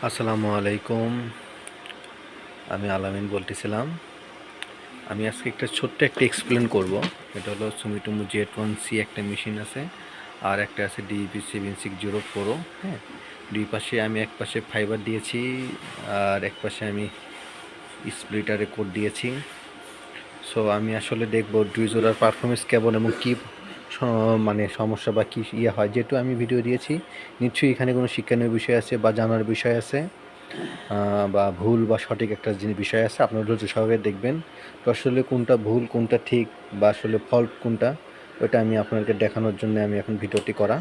আসসালামু আলাইকুম। আমি আলামিন বলতেছিলাম। আমি আজকে ছোট্ট একটা এক্সপ্লেন করব। এটা হলো সুমিটোমো Z1C একটা মেশিন আছে, আর একটা আছে DEP7604 Pro। হ্যাঁ, দুই পাশে আমি এক পাশে ফাইবার দিয়েছি, আর এক পাশে আমি স্প্লিটারে কোড দিয়েছি। সো আমি আসলে দেখব দুই জোড়ার পারফরমেন্স কেমন এবং কী মানে সমস্যা বা কী হয়। যেহেতু আমি ভিডিও দিয়েছি, নিশ্চয়ই এখানে কোনো শিক্ষণীয় বিষয় আছে বা জানার বিষয় আছে, বা ভুল বা সঠিক একটা বিষয় আছে। আপনারা ধৈর্য সহকারে দেখবেন। তো আসলে কোনটা ভুল, কোনটা ঠিক, বা আসলে ফল্ট কোনটা, ওইটা আমি আপনাদেরকে দেখানোর জন্য আমি এখন ভিডিওটি করা।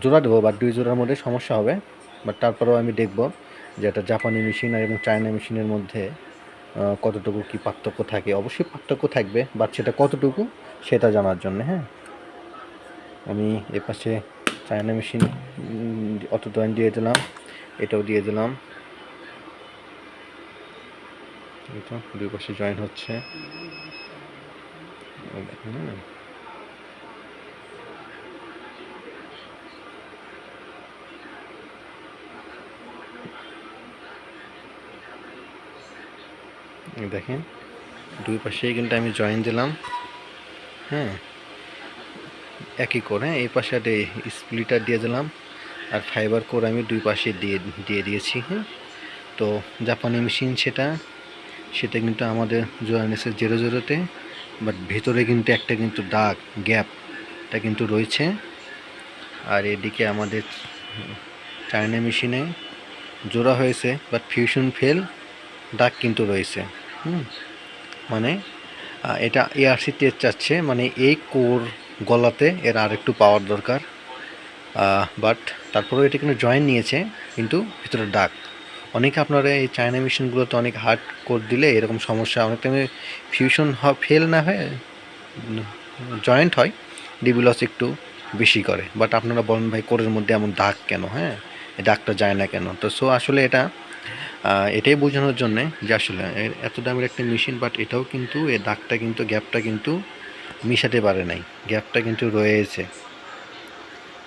জোড়া দেবো, বা দুই জোড়ার মধ্যে সমস্যা হবে, বাট তারপরেও আমি দেখব যে এটা জাপানি মেশিন আর এবং চায়না মেশিনের মধ্যে কতটুকু কী পার্থক্য থাকে। অবশ্যই পার্থক্য থাকবে, বাট সেটা কতটুকু সেটা জানার জন্য। হ্যাঁ, আমি এপাশে চায়না মেশিন অটো জয়েন্ট দিয়ে দিলাম, এটাও দিয়ে দিলাম। এটা দুই পাশে জয়েন হচ্ছে। দেখেন, দুই পাশেই কিন্তু আমি জয়েন দিলাম। হ্যাঁ, একই করে। হ্যাঁ, এই পাশে একটা স্প্লিটার দিয়ে দিলাম, আর ফাইবার কোর আমি দুই পাশে দিয়ে দিয়েছি। হ্যাঁ, তো জাপানি মেশিন সেটা কিন্তু আমাদের জোয়ানেসের 00-তে, বাট ভেতরে কিন্তু একটা কিন্তু দাগ গ্যাপটা কিন্তু রয়েছে। আর এদিকে আমাদের চায়না মেশিনে জোড়া হয়েছে, বাট ফিউশন ফেল দাগ কিন্তু রয়েছে। মানে এটা এআরসি টেস্ট চাচ্ছে, মানে এই কোর গলাতে এর আর একটু পাওয়ার দরকার। বাট তারপরেও এটা কিন্তু জয়েন নিয়েছে, কিন্তু ভিতরে দাগ। অনেকে আপনারা এই চায়না মেশিনগুলোতে অনেক হার্ড কোর দিলে এরকম সমস্যা, অনেক টাইমে ফিউশন ফেল না হয়ে জয়েন্ট হয়, ডিবি লস একটু বেশি করে। বাট আপনারা বলেন ভাই কোরের মধ্যে এমন দাগ কেন? হ্যাঁ, এই দাগটা যায় না কেন? তো সো আসলে এটাই বোঝানোর জন্যে যে আসলে এত দামের একটা মেশিন, বাট এটাও কিন্তু এই দাগটা কিন্তু গ্যাপটা কিন্তু মিশাতে পারে নাই, গ্যাপটা কিন্তু রয়েছে।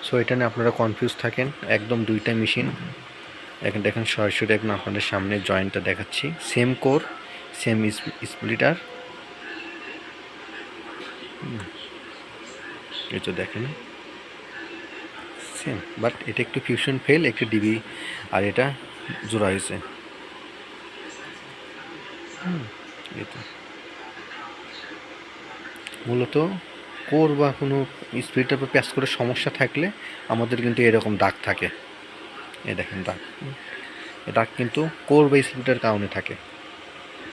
সো এটা নিয়ে আপনারা কনফিউজ থাকেন। একদম দুইটা মেশিন এখন দেখেন, সরাসরি এখন আপনাদের সামনে জয়েন্টটা দেখাচ্ছি। Same core, same splitter. এই তো দেখেন সেম, বাট এটা একটু ফিউশন ফেল, একটু ডিবি, আর এটা জোড়া হয়েছে। এটা মূলত কোর বা কোনো স্প্লিটার বা প্যাচ করে সমস্যা থাকলে আমাদের কিন্তু এরকম দাগ থাকে। এই দেখেন দাগ, এই দাগ কিন্তু কোর বা স্প্লিটার কারণে থাকে।